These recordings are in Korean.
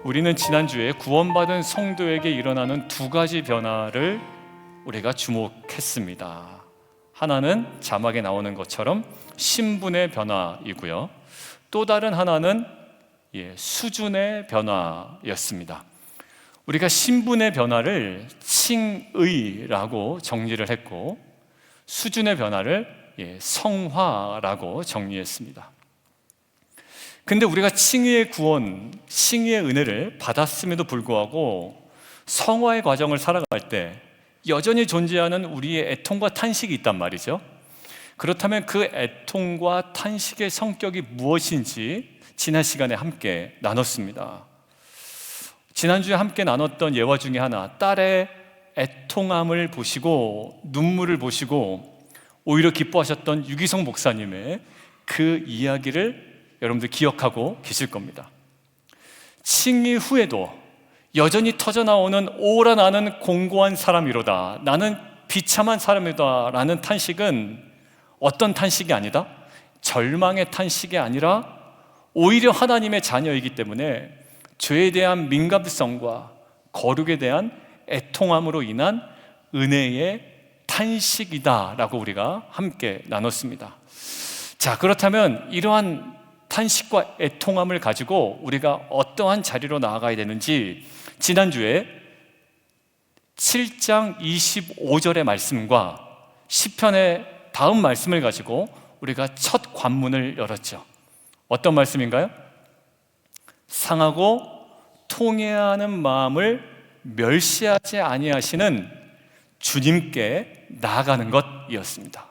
우리는 지난주에 구원받은 성도에게 일어나는 두 가지 변화를 우리가 주목했습니다. 하나는 자막에 나오는 것처럼 신분의 변화이고요, 또 다른 하나는 수준의 변화였습니다. 우리가 신분의 변화를 칭의라고 정리를 했고, 수준의 변화를 성화라고 정리했습니다. 근데 우리가 칭의의 구원, 칭의의 은혜를 받았음에도 불구하고 성화의 과정을 살아갈 때 여전히 존재하는 우리의 애통과 탄식이 있단 말이죠. 그렇다면 그 애통과 탄식의 성격이 무엇인지 지난 시간에 함께 나눴습니다. 지난주에 함께 나눴던 예화 중에 하나, 딸의 애통함을 보시고 눈물을 보시고 오히려 기뻐하셨던 유기성 목사님의 그 이야기를 여러분들 기억하고 계실 겁니다. 칭의 후에도 여전히 터져나오는 오라 나는 공고한 사람이로다, 나는 비참한 사람이다 라는 탄식은 어떤 탄식이 아니다? 절망의 탄식이 아니라 오히려 하나님의 자녀이기 때문에 죄에 대한 민감성과 거룩에 대한 애통함으로 인한 은혜의 탄식이다 라고 우리가 함께 나눴습니다. 자, 그렇다면 이러한 탄식과 애통함을 가지고 우리가 어떠한 자리로 나아가야 되는지 지난주에 7장 25절의 말씀과 시편의 다음 말씀을 가지고 우리가 첫 관문을 열었죠. 어떤 말씀인가요? 상하고 통회하는 마음을 멸시하지 아니하시는 주님께 나아가는 것이었습니다.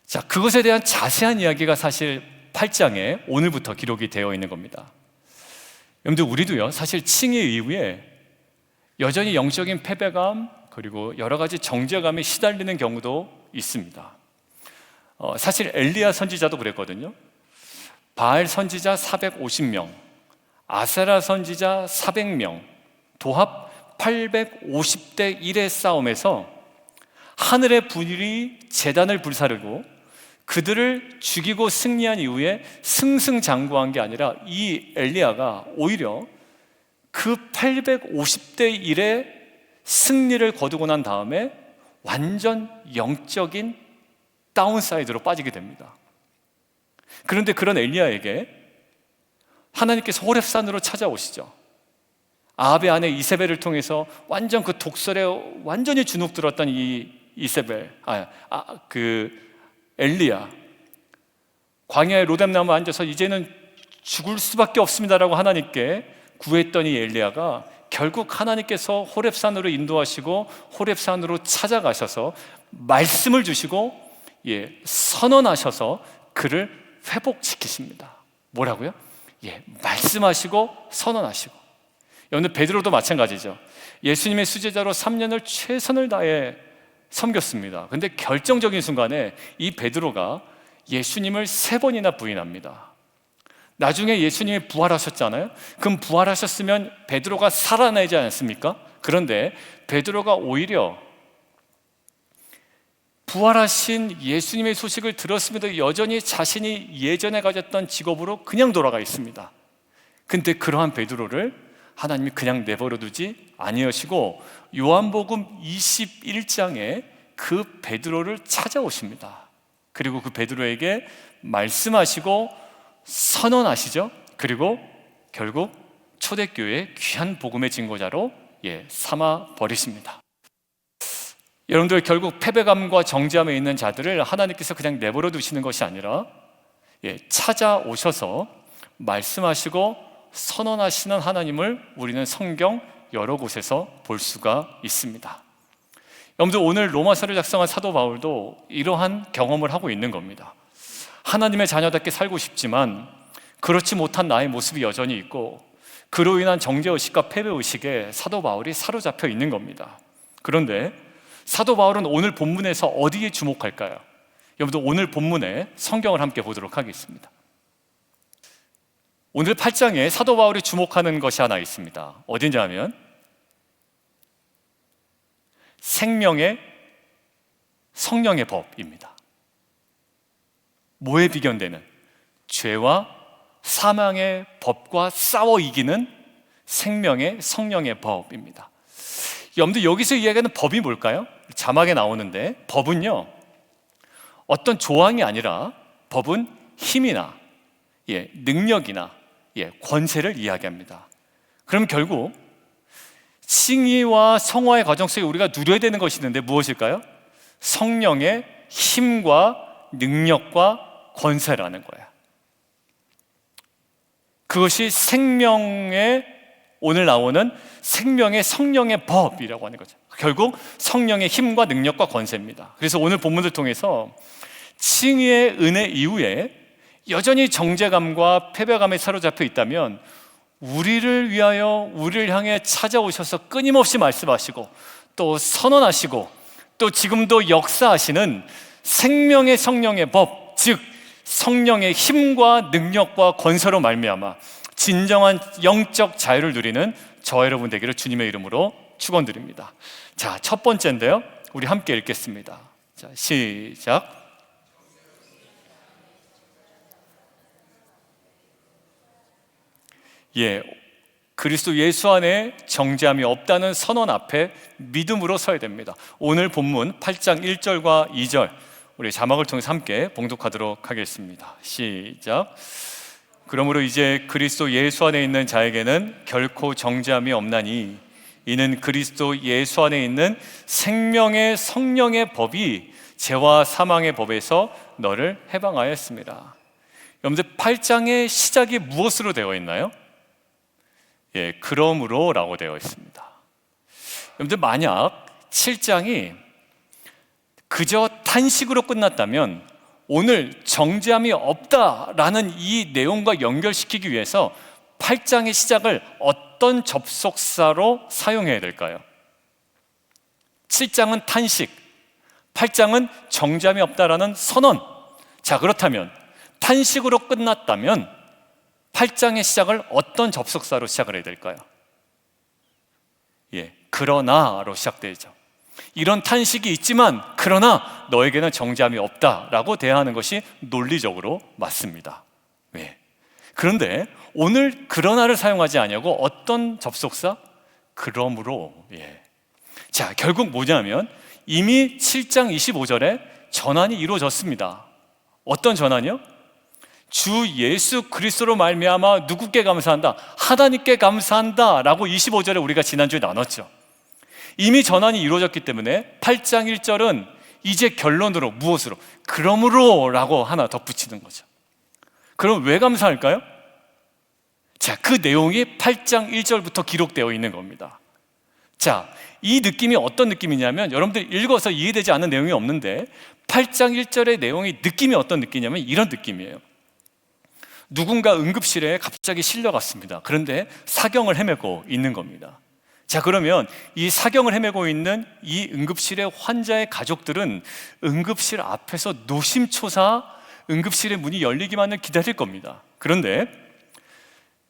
자, 그것에 대한 자세한 이야기가 사실 8장에 오늘부터 기록이 되어 있는 겁니다. 여러분들, 우리도요 사실 칭의 이후에 여전히 영적인 패배감 그리고 여러 가지 정죄감에 시달리는 경우도 있습니다. 사실 엘리야 선지자도 그랬거든요. 바알 선지자 450명, 아세라 선지자 400명, 도합 850대 1의 싸움에서 하늘의 불이 제단을 불사르고 그들을 죽이고 승리한 이후에 승승장구한 게 아니라 이 엘리야가 오히려 그 850대 1의 승리를 거두고 난 다음에 완전 영적인 다운사이드로 빠지게 됩니다. 그런데 그런 엘리야에게 하나님께서 호렙산으로 찾아오시죠. 아합의 아내 이세벨을 통해서 완전 그 독설에 완전히 주눅들었던 이 이세벨, 엘리야, 광야의 로뎀나무에 앉아서 이제는 죽을 수밖에 없습니다라고 하나님께 구했던 이 엘리야가 결국 하나님께서 호렙산으로 인도하시고 호렙산으로 찾아가셔서 말씀을 주시고 선언하셔서 그를 회복시키십니다. 뭐라고요? 말씀하시고 선언하시고. 여러분, 베드로도 마찬가지죠. 예수님의 수제자로 3년을 최선을 다해 섬겼습니다. 근데 결정적인 순간에 이 베드로가 예수님을 3번이나 부인합니다. 나중에 예수님이 부활하셨잖아요. 그럼 부활하셨으면 베드로가 살아나지 않습니까? 그런데 베드로가 오히려 부활하신 예수님의 소식을 들었음에도 여전히 자신이 예전에 가졌던 직업으로 그냥 돌아가 있습니다. 근데 그러한 베드로를 하나님이 그냥 내버려 두지 아니하시고 요한복음 21장에 그 베드로를 찾아오십니다. 그리고 그 베드로에게 말씀하시고 선언하시죠. 그리고 결국 초대교회의 귀한 복음의 증거자로 삼아 버리십니다. 여러분들, 결국 패배감과 정죄함에 있는 자들을 하나님께서 그냥 내버려 두시는 것이 아니라 찾아오셔서 말씀하시고 선언하시는 하나님을 우리는 성경 여러 곳에서 볼 수가 있습니다. 여러분들, 오늘 로마서를 작성한 사도 바울도 이러한 경험을 하고 있는 겁니다. 하나님의 자녀답게 살고 싶지만 그렇지 못한 나의 모습이 여전히 있고 그로 인한 정죄의식과 패배의식에 사도 바울이 사로잡혀 있는 겁니다. 그런데 사도 바울은 오늘 본문에서 어디에 주목할까요? 여러분들, 오늘 본문에 성경을 함께 보도록 하겠습니다. 오늘 8장에 사도 바울이 주목하는 것이 하나 있습니다. 어디냐면 생명의 성령의 법입니다. 뭐에 비견되는? 죄와 사망의 법과 싸워 이기는 생명의 성령의 법입니다. 여러분들 여기서 이야기하는 법이 뭘까요? 자막에 나오는데 법은요, 어떤 조항이 아니라 법은 힘이나 능력이나 권세를 이야기합니다. 그럼 결국 칭의와 성화의 과정 속에 우리가 누려야 되는 것이 있는데 무엇일까요? 성령의 힘과 능력과 권세라는 거예요. 그것이 생명의, 오늘 나오는 생명의 성령의 법이라고 하는 거죠. 결국 성령의 힘과 능력과 권세입니다. 그래서 오늘 본문을 통해서 칭의의 은혜 이후에 여전히 정죄감과 패배감에 사로잡혀 있다면 우리를 위하여, 우리를 향해 찾아오셔서 끊임없이 말씀하시고 또 선언하시고 또 지금도 역사하시는 생명의 성령의 법, 즉 성령의 힘과 능력과 권세로 말미암아 진정한 영적 자유를 누리는 저와 여러분 되기를 주님의 이름으로 축원드립니다. 자, 첫 번째인데요, 우리 함께 읽겠습니다. 자, 시작. 그리스도 예수 안에 정죄함이 없다는 선언 앞에 믿음으로 서야 됩니다. 오늘 본문 8장 1절과 2절 우리 자막을 통해서 함께 봉독하도록 하겠습니다. 시작. 그러므로 이제 그리스도 예수 안에 있는 자에게는 결코 정죄함이 없나니 이는 그리스도 예수 안에 있는 생명의 성령의 법이 죄와 사망의 법에서 너를 해방하였습니다. 여러분들 8장의 시작이 무엇으로 되어 있나요? 그러므로 라고 되어 있습니다. 여러분들 만약 7장이 그저 탄식으로 끝났다면 오늘 정죄함이 없다라는 이 내용과 연결시키기 위해서 8장의 시작을 어떤 접속사로 사용해야 될까요? 7장은 탄식, 8장은 정죄함이 없다라는 선언. 자, 그렇다면 탄식으로 끝났다면 8장의 시작을 어떤 접속사로 시작을 해야 될까요? 그러나로 시작되죠. 이런 탄식이 있지만 그러나 너에게는 정죄함이 없다라고 대하는 것이 논리적으로 맞습니다. 그런데 오늘 그러나를 사용하지 않냐고 어떤 접속사? 그러므로. 자, 결국 뭐냐면 이미 7장 25절에 전환이 이루어졌습니다. 어떤 전환이요? 주 예수 그리스도로 말미암아 누구께 감사한다? 하나님께 감사한다 라고 25절에 우리가 지난주에 나눴죠. 이미 전환이 이루어졌기 때문에 8장 1절은 이제 결론으로 무엇으로? 그러므로 라고 하나 덧붙이는 거죠. 그럼 왜 감사할까요? 자, 그 내용이 8장 1절부터 기록되어 있는 겁니다. 자, 이 느낌이 어떤 느낌이냐면 여러분들 읽어서 이해되지 않는 내용이 없는데 8장 1절의 내용이 느낌이 어떤 느낌이냐면 이런 느낌이에요. 누군가 응급실에 갑자기 실려갔습니다. 그런데 사경을 헤매고 있는 겁니다. 자, 그러면 이 사경을 헤매고 있는 이 응급실의 환자의 가족들은 응급실 앞에서 노심초사 응급실의 문이 열리기만을 기다릴 겁니다. 그런데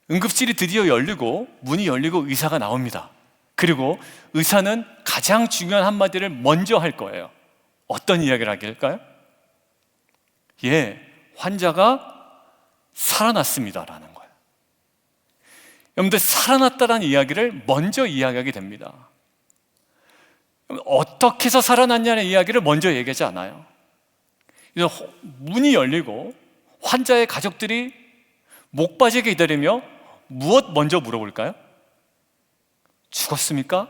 응급실이 드디어 열리고 문이 열리고 의사가 나옵니다. 그리고 의사는 가장 중요한 한마디를 먼저 할 거예요. 어떤 이야기를 하게 할까요? 환자가 살아났습니다라는 거예요. 여러분들 살아났다라는 이야기를 먼저 이야기하게 됩니다. 어떻게 해서 살아났냐는 이야기를 먼저 얘기하지 않아요. 문이 열리고 환자의 가족들이 목 빠지게 기다리며 무엇 먼저 물어볼까요? 죽었습니까?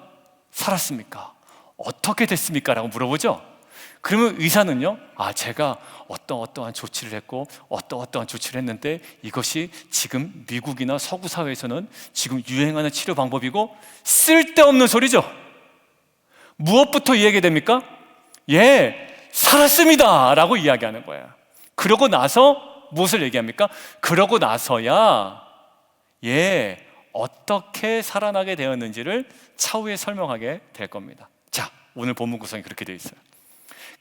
살았습니까? 어떻게 됐습니까? 라고 물어보죠. 그러면 의사는요, 제가 어떠한 조치를 했고 어떠한 조치를 했는데 이것이 지금 미국이나 서구 사회에서는 지금 유행하는 치료 방법이고 쓸데없는 소리죠. 무엇부터 이야기가 됩니까? 살았습니다 라고 이야기하는 거예요. 그러고 나서 무엇을 얘기합니까? 그러고 나서야 어떻게 살아나게 되었는지를 차후에 설명하게 될 겁니다. 자, 오늘 본문 구성이 그렇게 되어 있어요.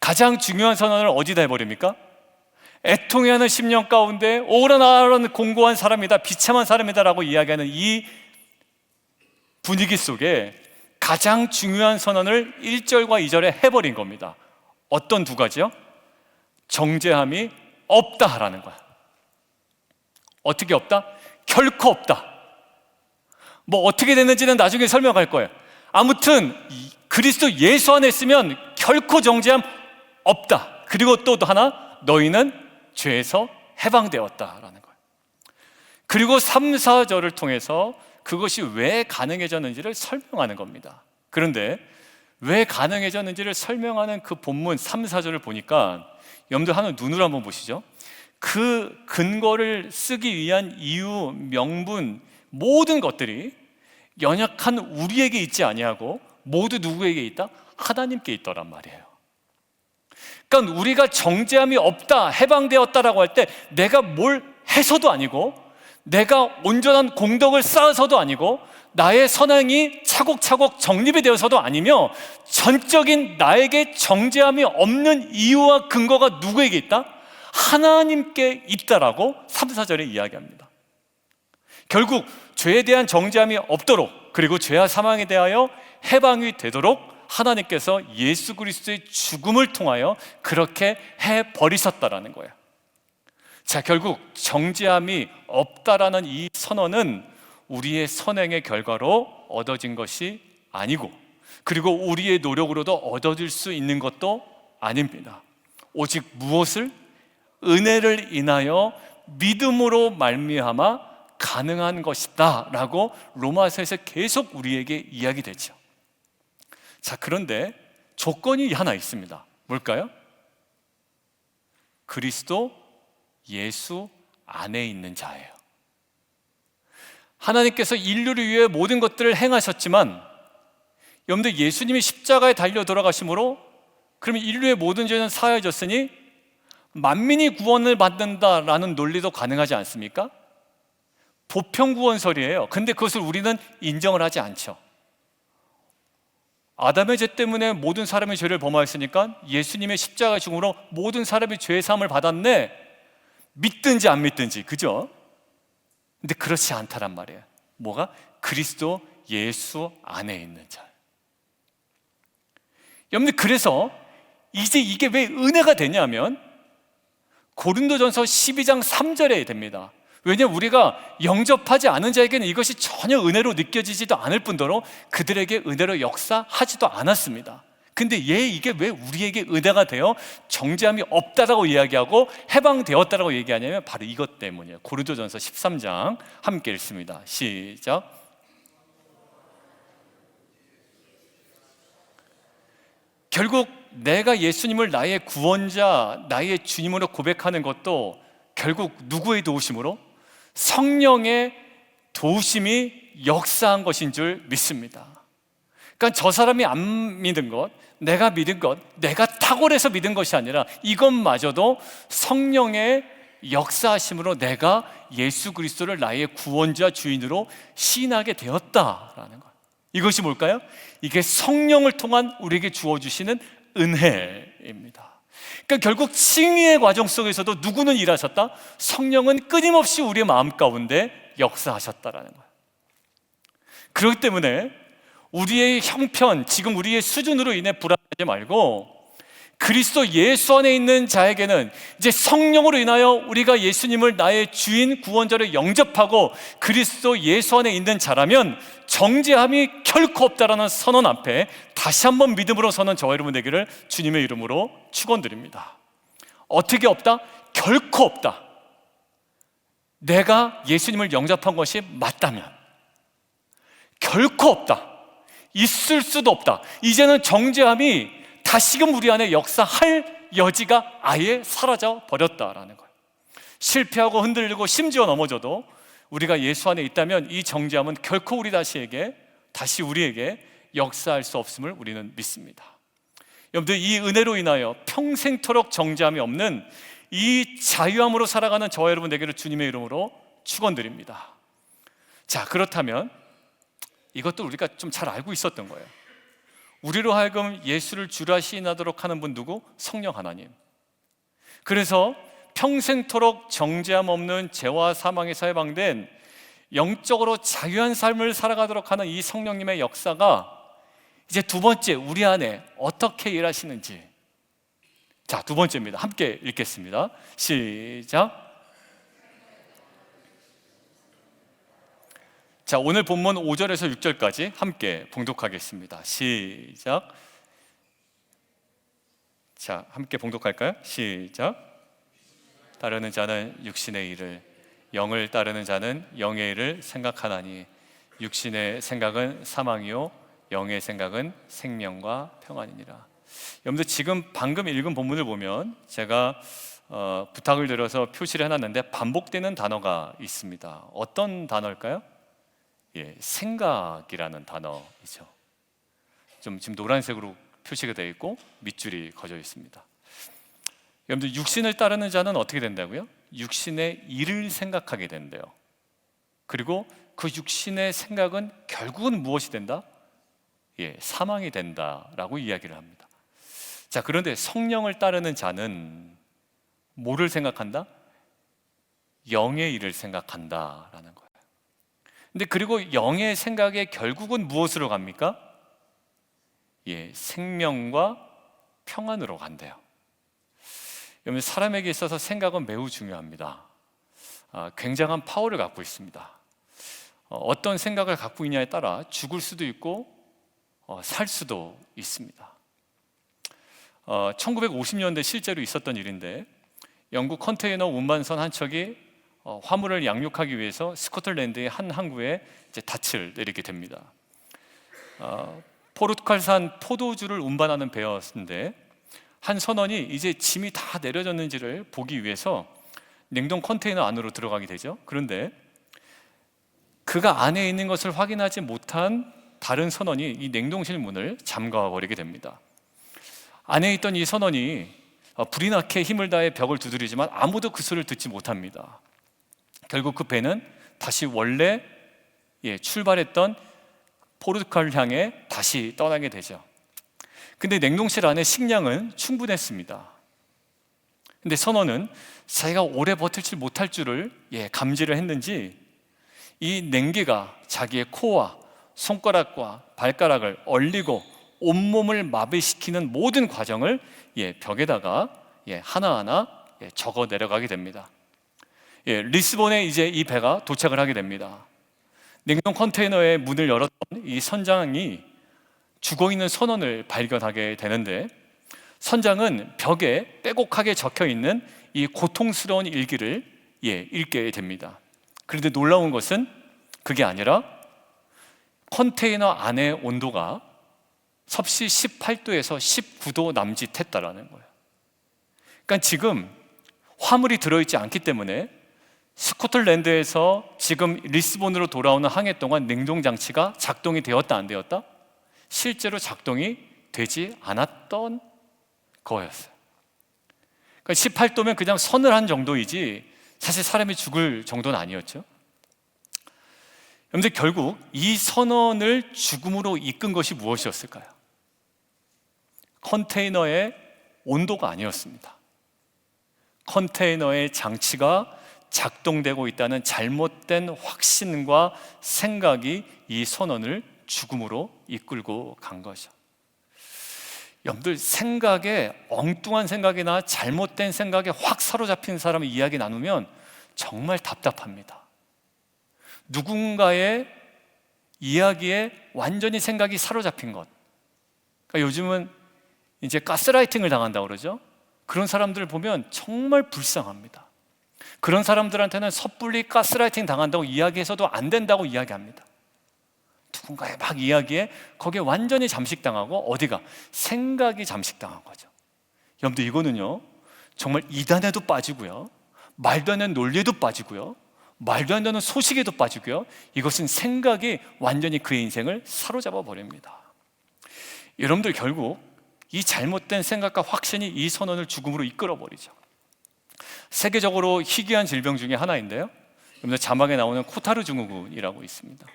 가장 중요한 선언을 어디다 해버립니까? 애통해하는 10년 가운데 오라 나라는 공고한 사람이다, 비참한 사람이다 라고 이야기하는 이 분위기 속에 가장 중요한 선언을 1절과 2절에 해버린 겁니다. 어떤 두 가지요? 정죄함이 없다라는 거야. 어떻게 없다? 결코 없다. 뭐 어떻게 됐는지는 나중에 설명할 거예요. 아무튼 그리스도 예수 안에 있으면 결코 정죄함 없다. 그리고 또 하나, 너희는 죄에서 해방되었다라는 거예요. 그리고 3, 4절을 통해서 그것이 왜 가능해졌는지를 설명하는 겁니다. 그런데 왜 가능해졌는지를 설명하는 그 본문 3, 4절을 보니까 여러분들 하나 눈으로 한번 보시죠. 그 근거를 쓰기 위한 이유, 명분, 모든 것들이 연약한 우리에게 있지 아니하고 모두 누구에게 있다? 하나님께 있더란 말이에요. 그러니까 우리가 정죄함이 없다, 해방되었다라고 할 때 내가 뭘 해서도 아니고, 내가 온전한 공덕을 쌓아서도 아니고, 나의 선행이 차곡차곡 정립이 되어서도 아니며, 전적인 나에게 정죄함이 없는 이유와 근거가 누구에게 있다? 하나님께 있다라고 3, 4절에 이야기합니다. 결국 죄에 대한 정죄함이 없도록, 그리고 죄와 사망에 대하여 해방이 되도록 하나님께서 예수 그리스도의 죽음을 통하여 그렇게 해버리셨다라는 거예요. 자, 결국 정죄함이 없다라는 이 선언은 우리의 선행의 결과로 얻어진 것이 아니고, 그리고 우리의 노력으로도 얻어질 수 있는 것도 아닙니다. 오직 무엇을? 은혜를 인하여 믿음으로 말미암아 가능한 것이다 라고 로마서에서 계속 우리에게 이야기되죠. 자, 그런데 조건이 하나 있습니다. 뭘까요? 그리스도 예수 안에 있는 자예요. 하나님께서 인류를 위해 모든 것들을 행하셨지만, 여러분들 예수님이 십자가에 달려 돌아가심으로 그러면 인류의 모든 죄는 사하여졌으니 만민이 구원을 받는다라는 논리도 가능하지 않습니까? 보편구원설이에요. 근데 그것을 우리는 인정을 하지 않죠. 아담의 죄 때문에 모든 사람이 죄를 범하였으니까 예수님의 십자가 죽음으로 모든 사람이 죄의 사함을 받았네, 믿든지 안 믿든지, 그죠? 근데 그렇지 않다란 말이에요. 뭐가? 그리스도 예수 안에 있는 자. 여러분들, 그래서 이제 이게 왜 은혜가 되냐면 고린도전서 12장 3절에 됩니다. 왜냐하면 우리가 영접하지 않은 자에게는 이것이 전혀 은혜로 느껴지지도 않을 뿐더러 그들에게 은혜로 역사하지도 않았습니다. 근데 이게 왜 우리에게 은혜가 되어 정죄함이 없다라고 이야기하고 해방되었다라고 얘기하냐면 바로 이것 때문이에요. 고린도전서 13장 함께 읽습니다. 시작. 결국 내가 예수님을 나의 구원자, 나의 주님으로 고백하는 것도 결국 누구의 도우심으로? 성령의 도우심이 역사한 것인 줄 믿습니다. 그러니까 저 사람이 안 믿은 것, 내가 믿은 것, 내가 탁월해서 믿은 것이 아니라 이것마저도 성령의 역사하심으로 내가 예수 그리스도를 나의 구원자, 주인으로 시인하게 되었다라는 것. 이것이 뭘까요? 이게 성령을 통한 우리에게 주어주시는 은혜입니다. 그러니까 결국 칭의의 과정 속에서도 누구는 일하셨다? 성령은 끊임없이 우리의 마음 가운데 역사하셨다라는 거예요. 그렇기 때문에 우리의 형편, 지금 우리의 수준으로 인해 불안하지 말고 그리스도 예수 안에 있는 자에게는 이제 성령으로 인하여 우리가 예수님을 나의 주인, 구원자로 영접하고 그리스도 예수 안에 있는 자라면 정죄함이 결코 없다라는 선언 앞에 다시 한번 믿음으로 서는 저와 여러분 되기를 주님의 이름으로 축원드립니다. 어떻게 없다? 결코 없다. 내가 예수님을 영접한 것이 맞다면 결코 없다. 있을 수도 없다. 이제는 정죄함이 다시금 우리 안에 역사할 여지가 아예 사라져 버렸다라는 거예요. 실패하고 흔들리고 심지어 넘어져도 우리가 예수 안에 있다면 이 정죄함은 결코 다시 우리에게 역사할 수 없음을 우리는 믿습니다. 여러분들, 이 은혜로 인하여 평생토록 정죄함이 없는 이 자유함으로 살아가는 저와 여러분 되기를 주님의 이름으로 축원드립니다. 자, 그렇다면 이것도 우리가 좀 잘 알고 있었던 거예요. 우리로 하여금 예수를 주라 시인하도록 하는 분 누구? 성령 하나님. 그래서 평생토록 정죄함 없는 죄와 사망에서 해방된 영적으로 자유한 삶을 살아가도록 하는 이 성령님의 역사가 이제 두 번째, 우리 안에 어떻게 일하시는지. 자, 두 번째입니다. 함께 읽겠습니다. 시작. 자, 오늘 본문 5절에서 6절까지 함께 봉독하겠습니다. 시작. 자, 함께 봉독할까요? 시작. 따르는 자는 육신의 일을, 영을 따르는 자는 영의 일을 생각하나니 육신의 생각은 사망이요 영의 생각은 생명과 평안이니라. 여러분들 지금 방금 읽은 본문을 보면 제가 부탁을 드려서 표시를 해놨는데 반복되는 단어가 있습니다. 어떤 단어일까요? 예, 생각이라는 단어이죠. 좀 지금 노란색으로 표시가 되어 있고 밑줄이 그어져 있습니다. 여러분들 육신을 따르는 자는 어떻게 된다고요? 육신의 일을 생각하게 된대요. 그리고 그 육신의 생각은 결국은 무엇이 된다? 예, 사망이 된다라고 이야기를 합니다. 자, 그런데 성령을 따르는 자는 뭐를 생각한다? 영의 일을 생각한다라는 거예요. 근데 그리고 영의 생각에 결국은 무엇으로 갑니까? 예, 생명과 평안으로 간대요. 여러분, 사람에게 있어서 생각은 매우 중요합니다. 굉장한 파워를 갖고 있습니다. 어떤 생각을 갖고 있냐에 따라 죽을 수도 있고 살 수도 있습니다. 1950년대 실제로 있었던 일인데 영국 컨테이너 운반선 한 척이 화물을 양육하기 위해서 스코틀랜드의 한 항구에 이제 닻을 내리게 됩니다. 포르투갈산 포도주를 운반하는 배였는데 한 선원이 이제 짐이 다 내려졌는지를 보기 위해서 냉동 컨테이너 안으로 들어가게 되죠. 그런데 그가 안에 있는 것을 확인하지 못한 다른 선원이 이 냉동실 문을 잠가 버리게 됩니다. 안에 있던 이 선원이 불이 나게 힘을 다해 벽을 두드리지만 아무도 그 소리를 듣지 못합니다. 결국 그 배는 다시 원래 출발했던 포르투갈 향해 다시 떠나게 되죠. 근데 냉동실 안에 식량은 충분했습니다. 근데 선원은 자기가 오래 버틸지 못할 줄을 감지를 했는지 이 냉기가 자기의 코와 손가락과 발가락을 얼리고 온몸을 마비시키는 모든 과정을 벽에다가 하나하나 적어 내려가게 됩니다. 리스본에 이제 이 배가 도착을 하게 됩니다. 냉동 컨테이너의 문을 열었던 이 선장이 죽어있는 선원을 발견하게 되는데 선장은 벽에 빼곡하게 적혀있는 이 고통스러운 일기를 읽게 됩니다. 그런데 놀라운 것은 그게 아니라 컨테이너 안의 온도가 섭씨 18도에서 19도 남짓했다라는 거예요. 그러니까 지금 화물이 들어있지 않기 때문에 스코틀랜드에서 지금 리스본으로 돌아오는 항해 동안 냉동장치가 작동이 되었다 안 되었다? 실제로 작동이 되지 않았던 거였어요. 그러니까 18도면 그냥 서늘한 정도이지 사실 사람이 죽을 정도는 아니었죠. 그런데 결국 이 선원을 죽음으로 이끈 것이 무엇이었을까요? 컨테이너의 온도가 아니었습니다. 컨테이너의 장치가 작동되고 있다는 잘못된 확신과 생각이 이 선원을 죽음으로 이끌고 간 거죠. 여러분들 생각에 엉뚱한 생각이나 잘못된 생각에 확 사로잡힌 사람의 이야기 나누면 정말 답답합니다. 누군가의 이야기에 완전히 생각이 사로잡힌 것. 그러니까 요즘은 이제 가스라이팅을 당한다고 그러죠. 그런 사람들을 보면 정말 불쌍합니다. 그런 사람들한테는 섣불리 가스라이팅 당한다고 이야기해서도 안 된다고 이야기합니다. 누군가의 막 이야기에 거기에 완전히 잠식당하고 어디가? 생각이 잠식당한 거죠. 여러분들 이거는요 정말 이단에도 빠지고요 말도 안 되는 논리에도 빠지고요 말도 안 되는 소식에도 빠지고요 이것은 생각이 완전히 그의 인생을 사로잡아 버립니다. 여러분들 결국 이 잘못된 생각과 확신이 이 선원을 죽음으로 이끌어 버리죠. 세계적으로 희귀한 질병 중에 하나인데요 여러분들 자막에 나오는 코타르 증후군이라고 있습니다.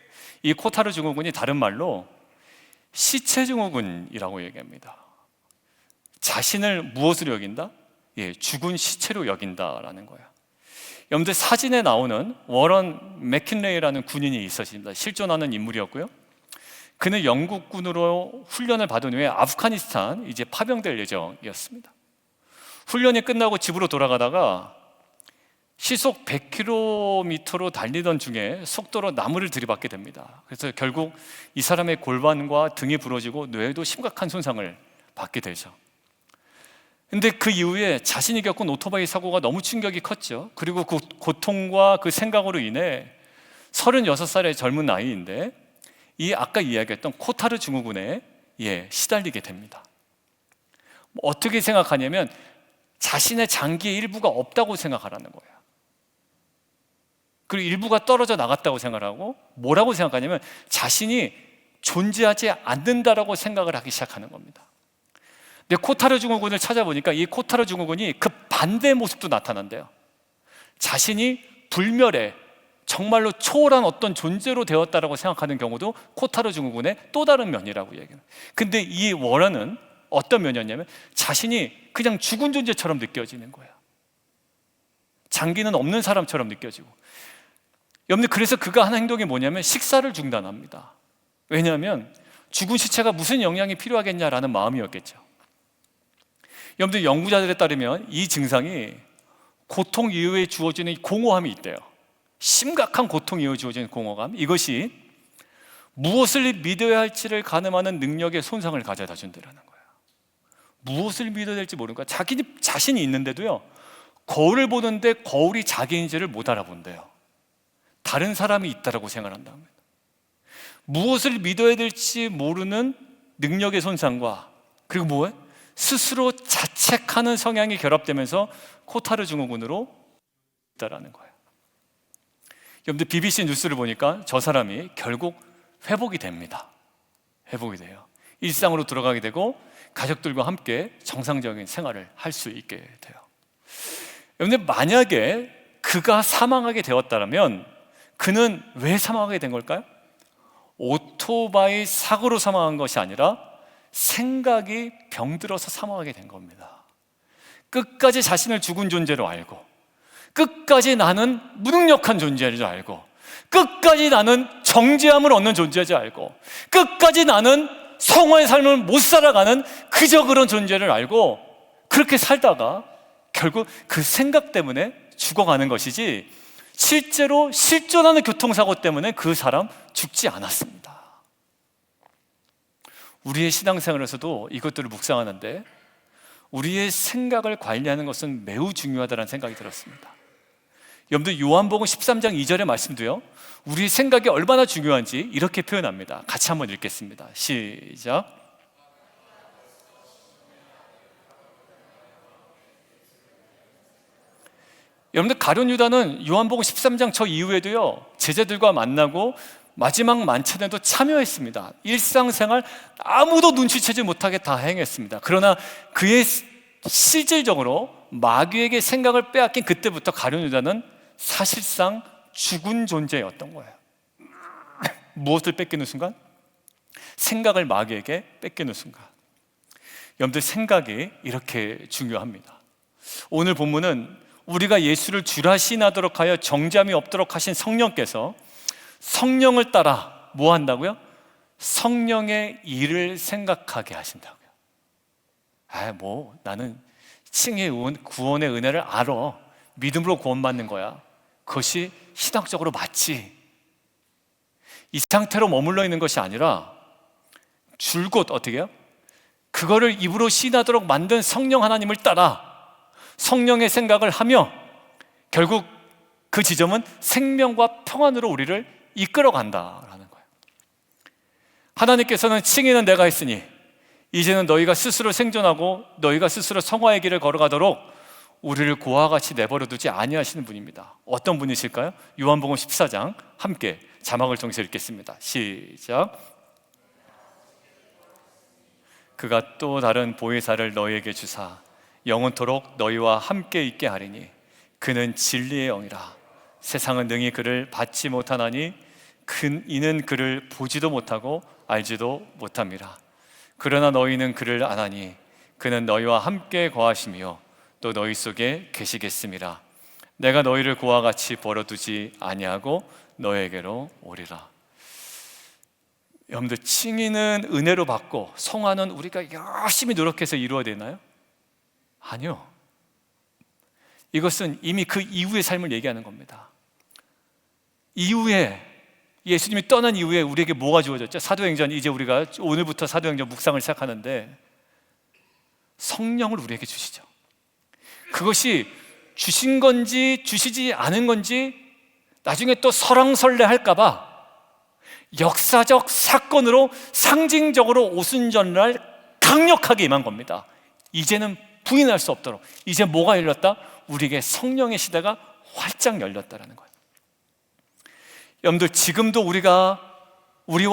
이 코타르 증후군이 다른 말로 시체 증후군이라고 얘기합니다. 자신을 무엇으로 여긴다? 죽은 시체로 여긴다라는 거예요. 여러분들 사진에 나오는 워런 맥킨레이라는 군인이 있었습니다. 실존하는 인물이었고요. 그는 영국군으로 훈련을 받은 후에 아프가니스탄 이제 파병될 예정이었습니다. 훈련이 끝나고 집으로 돌아가다가 시속 100km로 달리던 중에 속도로 나무를 들이받게 됩니다. 그래서 결국 이 사람의 골반과 등이 부러지고 뇌에도 심각한 손상을 받게 되죠. 근데 그 이후에 자신이 겪은 오토바이 사고가 너무 충격이 컸죠. 그리고 그 고통과 그 생각으로 인해 36살의 젊은 나이인데 이 아까 이야기했던 코타르 증후군에 시달리게 됩니다. 어떻게 생각하냐면 자신의 장기의 일부가 없다고 생각하라는 거예요. 그리고 일부가 떨어져 나갔다고 생각하고 뭐라고 생각하냐면 자신이 존재하지 않는다라고 생각을 하기 시작하는 겁니다. 근데 코타르 증후군을 찾아보니까 이 코타르 증후군이 그 반대의 모습도 나타난대요. 자신이 불멸의 정말로 초월한 어떤 존재로 되었다라고 생각하는 경우도 코타르 증후군의 또 다른 면이라고 얘기해요. 근데 이 워런은 어떤 면이었냐면 자신이 그냥 죽은 존재처럼 느껴지는 거예요. 장기는 없는 사람처럼 느껴지고. 여러분들, 그래서 그가 하는 행동이 뭐냐면 식사를 중단합니다. 왜냐하면 죽은 시체가 무슨 영양이 필요하겠냐라는 마음이었겠죠. 여러분들, 연구자들에 따르면 이 증상이 고통 이후에 주어지는 공허함이 있대요. 심각한 고통 이후에 주어지는 공허감, 이것이 무엇을 믿어야 할지를 가늠하는 능력의 손상을 가져다 준다는 거예요. 무엇을 믿어야 될지 모르니까 자기 자신이 있는데도요, 거울을 보는데 거울이 자기인지를 못 알아본대요. 다른 사람이 있다라고 생각한답니다. 무엇을 믿어야 될지 모르는 능력의 손상과 그리고 뭐예요? 스스로 자책하는 성향이 결합되면서 코타르 증후군으로 있다라는 거예요. 여러분들, BBC 뉴스를 보니까 저 사람이 결국 회복이 됩니다. 회복이 돼요. 일상으로 들어가게 되고 가족들과 함께 정상적인 생활을 할 수 있게 돼요. 여러분들, 만약에 그가 사망하게 되었다면 그는 왜 사망하게 된 걸까요? 오토바이 사고로 사망한 것이 아니라 생각이 병들어서 사망하게 된 겁니다. 끝까지 자신을 죽은 존재로 알고, 끝까지 나는 무능력한 존재인 줄 알고, 끝까지 나는 정죄함을 얻는 존재인 줄 알고, 끝까지 나는 성화의 삶을 못 살아가는 그저 그런 존재를 알고 그렇게 살다가 결국 그 생각 때문에 죽어가는 것이지, 실제로 실존하는 교통사고 때문에 그 사람 죽지 않았습니다. 우리의 신앙생활에서도 이것들을 묵상하는데 우리의 생각을 관리하는 것은 매우 중요하다는 생각이 들었습니다. 여러분들, 요한복음 13장 2절의 말씀도요, 우리의 생각이 얼마나 중요한지 이렇게 표현합니다. 같이 한번 읽겠습니다. 시작. 여러분들, 가룟 유다는 요한복음 13장 저 이후에도요, 제자들과 만나고 마지막 만찬에도 참여했습니다. 일상생활 아무도 눈치채지 못하게 다 행했습니다. 그러나 그의 실질적으로 마귀에게 생각을 빼앗긴 그때부터 가룟 유다는 사실상 죽은 존재였던 거예요. 무엇을 뺏기는 순간? 생각을 마귀에게 뺏기는 순간. 여러분들, 생각이 이렇게 중요합니다. 오늘 본문은 우리가 예수를 주라 시인하도록 하여 정죄함이 없도록 하신 성령께서 성령을 따라 뭐 한다고요? 성령의 일을 생각하게 하신다고요. 나는 칭의 구원의 은혜를 알아. 믿음으로 구원받는 거야. 그것이 신학적으로 맞지. 이 상태로 머물러 있는 것이 아니라 줄곧 어떻게 해요? 그거를 입으로 시인하도록 만든 성령 하나님을 따라 성령의 생각을 하며 결국 그 지점은 생명과 평안으로 우리를 이끌어 간다라는 거예요. 하나님께서는 칭의는 내가 했으니 이제는 너희가 스스로 생존하고 너희가 스스로 성화의 길을 걸어가도록 우리를 고와 같이 내버려 두지 아니하시는 분입니다. 어떤 분이실까요? 요한복음 14장 함께 자막을 통해서 읽겠습니다. 시작. 그가 또 다른 보혜사를 너희에게 주사 영원토록 너희와 함께 있게 하리니 그는 진리의 영이라. 세상은 능히 그를 받지 못하나니 이는 그를 보지도 못하고 알지도 못함이라. 그러나 너희는 그를 아나니 그는 너희와 함께 거하시며 또 너희 속에 계시겠음이라. 내가 너희를 그와 같이 버려두지 아니하고 너에게로 오리라. 여러분들, 칭의는 은혜로 받고 성화는 우리가 열심히 노력해서 이루어야 되나요? 아니요. 이것은 이미 그 이후의 삶을 얘기하는 겁니다. 이후에 예수님이 떠난 이후에 우리에게 뭐가 주어졌죠? 사도행전, 이제 우리가 오늘부터 사도행전 묵상을 시작하는데 성령을 우리에게 주시죠. 그것이 주신 건지 주시지 않은 건지 나중에 또 설왕설래 할까봐 역사적 사건으로 상징적으로 오순절날 강력하게 임한 겁니다. 이제는 부인할 수 없도록. 이제 뭐가 열렸다? 우리에게 성령의 시대가 활짝 열렸다라는 거예요. 여러분들, 지금도 우리와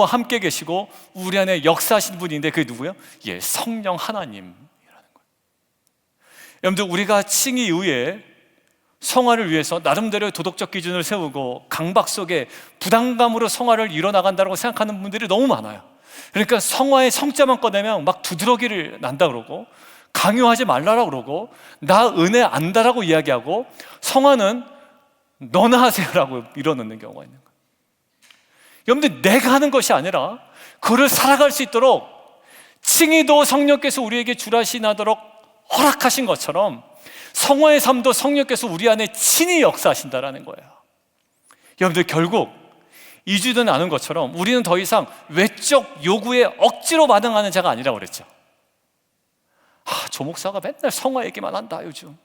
함께 계시고 우리 안에 역사하신 분인데 그게 누구예요? 예, 성령 하나님이라는 거예요. 여러분들, 우리가 칭의 이후에 성화를 위해서 나름대로의 도덕적 기준을 세우고 강박 속에 부담감으로 성화를 이뤄나간다고 생각하는 분들이 너무 많아요. 그러니까 성화의 성자만 꺼내면 막 두드러기를 난다 그러고 강요하지 말라고 그러고 나 은혜 안다라고 이야기하고 성화는 너나 하세요라고 밀어넣는 경우가 있는 거예요. 여러분들, 내가 하는 것이 아니라 그를 살아갈 수 있도록 칭의도 성령께서 우리에게 줄하시나도록 허락하신 것처럼 성화의 삶도 성령께서 우리 안에 친히 역사하신다라는 거예요. 여러분들, 결국 2주 전에 아는 것처럼 우리는 더 이상 외적 요구에 억지로 반응하는 자가 아니라고 그랬죠. 조 목사가 맨날 성화 얘기만 한다 요즘.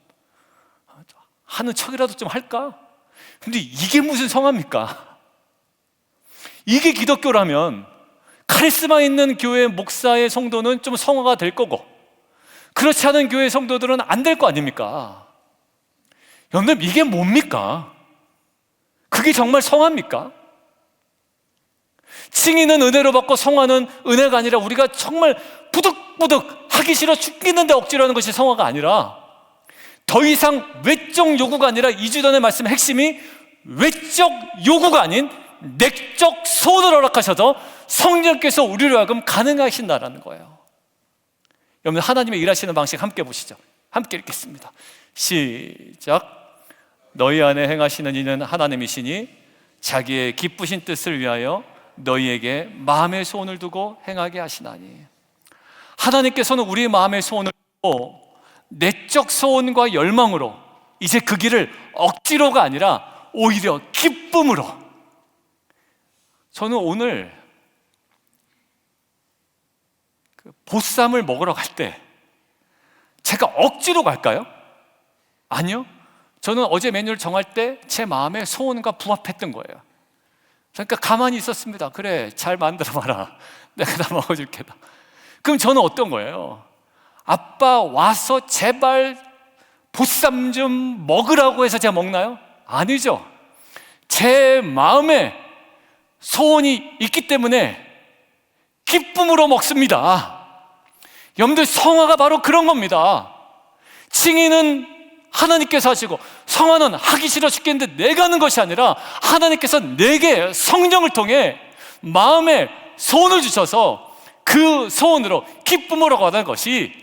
하는 척이라도 좀 할까? 근데 이게 무슨 성화입니까? 이게 기독교라면 카리스마 있는 교회 목사의 성도는 좀 성화가 될 거고 그렇지 않은 교회 성도들은 안 될 거 아닙니까? 여러분, 이게 뭡니까? 그게 정말 성화입니까? 칭의는 은혜로 받고 성화는 은혜가 아니라 우리가 정말 부득부득 하기 싫어 죽겠는데 억지로 하는 것이 성화가 아니라 더 이상 외적 요구가 아니라 2주 전에 말씀의 핵심이 외적 요구가 아닌 내적 소원을 허락하셔서 성령께서 우리로 하여금 가능하신다라는 거예요. 여러분, 하나님의 일하시는 방식 함께 보시죠. 함께 읽겠습니다. 시작. 너희 안에 행하시는 이는 하나님이시니 자기의 기쁘신 뜻을 위하여 너희에게 마음의 소원을 두고 행하게 하시나니. 하나님께서는 우리의 마음의 소원을 두고 내적 소원과 열망으로 이제 그 길을 억지로가 아니라 오히려 기쁨으로. 저는 오늘 보쌈을 먹으러 갈 때 제가 억지로 갈까요? 아니요. 저는 어제 메뉴를 정할 때 제 마음의 소원과 부합했던 거예요. 그러니까 가만히 있었습니다. 그래, 잘 만들어봐라. 내가 다 먹어줄게. 그럼 저는 어떤 거예요? 아빠 와서 제발 보쌈 좀 먹으라고 해서 제가 먹나요? 아니죠. 제 마음에 소원이 있기 때문에 기쁨으로 먹습니다. 여러분들, 성화가 바로 그런 겁니다. 칭의는 하나님께서 하시고 성화는 하기 싫어 죽겠는데 내가 하는 것이 아니라 하나님께서 내게 성령을 통해 마음에 소원을 주셔서 그 소원으로 기쁨으로 가는 것이,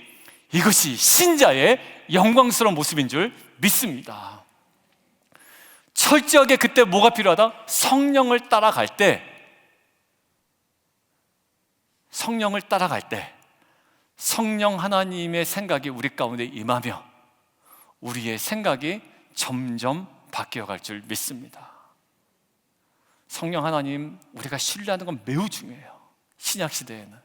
이것이 신자의 영광스러운 모습인 줄 믿습니다. 철저하게 그때 뭐가 필요하다? 성령을 따라갈 때 성령 하나님의 생각이 우리 가운데 임하며 우리의 생각이 점점 바뀌어갈 줄 믿습니다. 성령 하나님, 우리가 신뢰하는 건 매우 중요해요. 신약 시대에는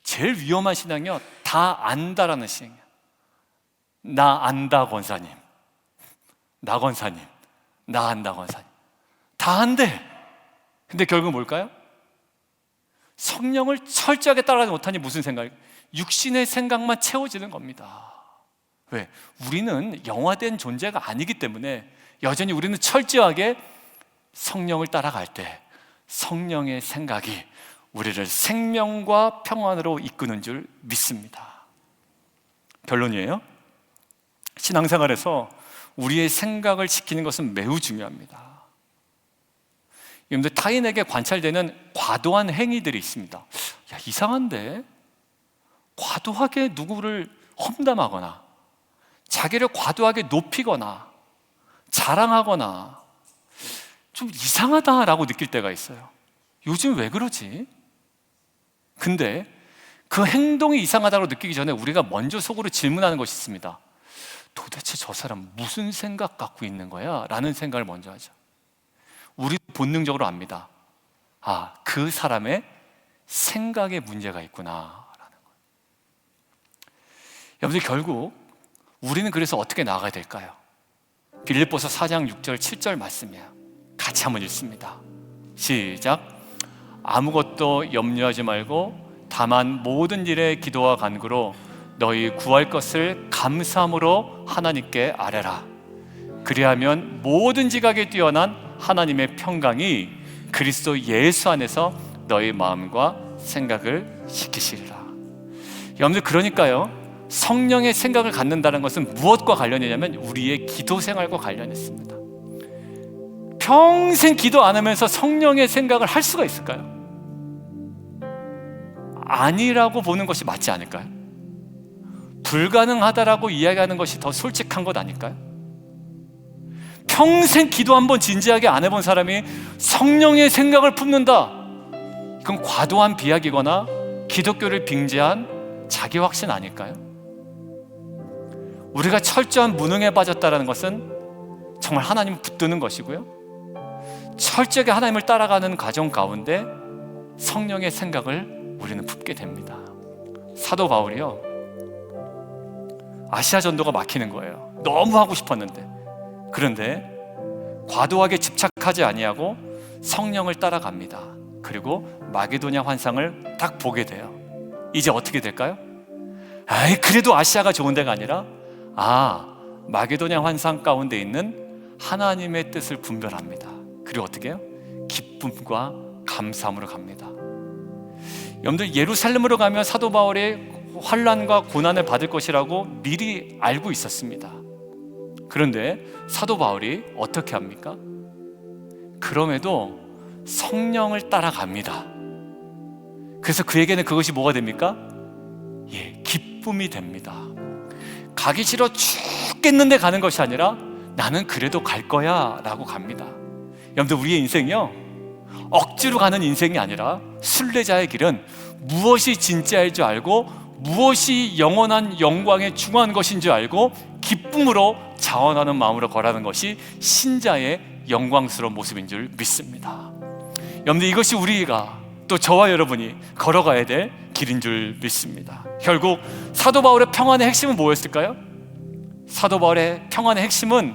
제일 위험한 신앙이요, 다 안다라는 신앙이에요. 나 안다 권사님, 나 권사님, 나 안다 권사님, 다 안돼. 근데 결국은 뭘까요? 성령을 철저하게 따라가지 못하니 무슨 생각이에요? 육신의 생각만 채워지는 겁니다. 왜? 우리는 영화된 존재가 아니기 때문에 여전히 우리는 철저하게 성령을 따라갈 때 성령의 생각이 우리를 생명과 평안으로 이끄는 줄 믿습니다. 결론이에요. 신앙생활에서 우리의 생각을 지키는 것은 매우 중요합니다. 여러분들, 타인에게 관찰되는 과도한 행위들이 있습니다. 야, 이상한데? 과도하게 누구를 험담하거나 자기를 과도하게 높이거나 자랑하거나 좀 이상하다라고 느낄 때가 있어요. 요즘 왜 그러지? 근데 그 행동이 이상하다고 느끼기 전에 우리가 먼저 속으로 질문하는 것이 있습니다. 도대체 저 사람 무슨 생각 갖고 있는 거야? 라는 생각을 먼저 하죠. 우리 본능적으로 압니다. 아, 그 사람의 생각에 문제가 있구나 라는 거예요. 여러분들, 결국 우리는 그래서 어떻게 나아가야 될까요? 빌립보서 4장 6절 7절 말씀이에요. 같이 한번 읽습니다. 시작. 아무것도 염려하지 말고 다만 모든 일에 기도와 간구로 너희 구할 것을 감사함으로 하나님께 아뢰라. 그리하면 모든 지각에 뛰어난 하나님의 평강이 그리스도 예수 안에서 너희 마음과 생각을 지키시리라. 여러분들, 그러니까요, 성령의 생각을 갖는다는 것은 무엇과 관련이냐면 우리의 기도 생활과 관련있습니다. 평생 기도 안 하면서 성령의 생각을 할 수가 있을까요? 아니라고 보는 것이 맞지 않을까요? 불가능하다라고 이야기하는 것이 더 솔직한 것 아닐까요? 평생 기도 한번 진지하게 안 해본 사람이 성령의 생각을 품는다, 이건 과도한 비약이거나 기독교를 빙자한 자기 확신 아닐까요? 우리가 철저한 무능에 빠졌다는 것은 정말 하나님을 붙드는 것이고요, 철저하게 하나님을 따라가는 과정 가운데 성령의 생각을 우리는 품게 됩니다. 사도 바울이요, 아시아 전도가 막히는 거예요. 너무 하고 싶었는데. 그런데 과도하게 집착하지 아니하고 성령을 따라갑니다. 그리고 마게도냐 환상을 딱 보게 돼요. 이제 어떻게 될까요? 그래도 아시아가 좋은 데가 아니라 마게도냐 환상 가운데 있는 하나님의 뜻을 분별합니다. 그리고 어떻게 해요? 기쁨과 감사함으로 갑니다. 여러분들, 예루살렘으로 가면 사도 바울이 환난과 고난을 받을 것이라고 미리 알고 있었습니다. 그런데 사도 바울이 어떻게 합니까? 그럼에도 성령을 따라갑니다. 그래서 그에게는 그것이 뭐가 됩니까? 기쁨이 됩니다. 가기 싫어 죽겠는데 가는 것이 아니라 나는 그래도 갈 거야 라고 갑니다. 여러분들, 우리의 인생이요, 억지로 가는 인생이 아니라 순례자의 길은 무엇이 진짜일 줄 알고 무엇이 영원한 영광에 중요한 것인 줄 알고 기쁨으로 자원하는 마음으로 걸어가는 것이 신자의 영광스러운 모습인 줄 믿습니다. 여러분들, 이것이 우리가, 또 저와 여러분이 걸어가야 될 길인 줄 믿습니다. 결국 사도 바울의 평안의 핵심은 뭐였을까요? 사도 바울의 평안의 핵심은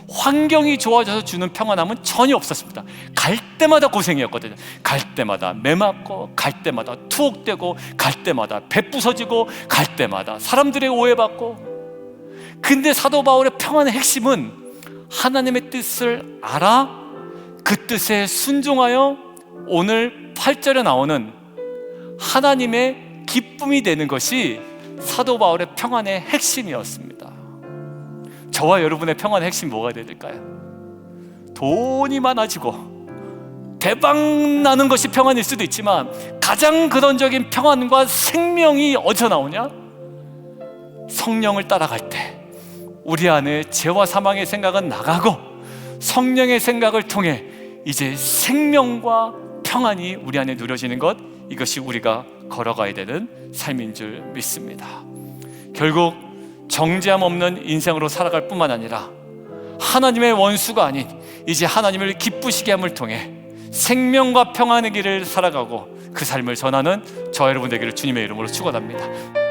환경이 좋아져서 주는 평안함은 전혀 없었습니다. 갈 때마다 고생이었거든요. 갈 때마다 매 맞고, 갈 때마다 투옥되고, 갈 때마다 배 부서지고, 갈 때마다 사람들의 오해받고. 근데 사도 바울의 평안의 핵심은 하나님의 뜻을 알아 그 뜻에 순종하여 오늘 8절에 나오는 하나님의 기쁨이 되는 것이 사도 바울의 평안의 핵심이었습니다. 저와 여러분의 평안의 핵심이 뭐가 될까요? 돈이 많아지고 대박 나는 것이 평안일 수도 있지만 가장 근원적인 평안과 생명이 어디서 나오냐? 성령을 따라갈 때 우리 안에 죄와 사망의 생각은 나가고 성령의 생각을 통해 이제 생명과 평안이 우리 안에 누려지는 것, 이것이 우리가 걸어가야 되는 삶인 줄 믿습니다. 결국 정죄함 없는 인생으로 살아갈 뿐만 아니라 하나님의 원수가 아닌 이제 하나님을 기쁘시게 함을 통해 생명과 평안의 길을 살아가고 그 삶을 전하는 저 여러분 되기를 주님의 이름으로 축원합니다.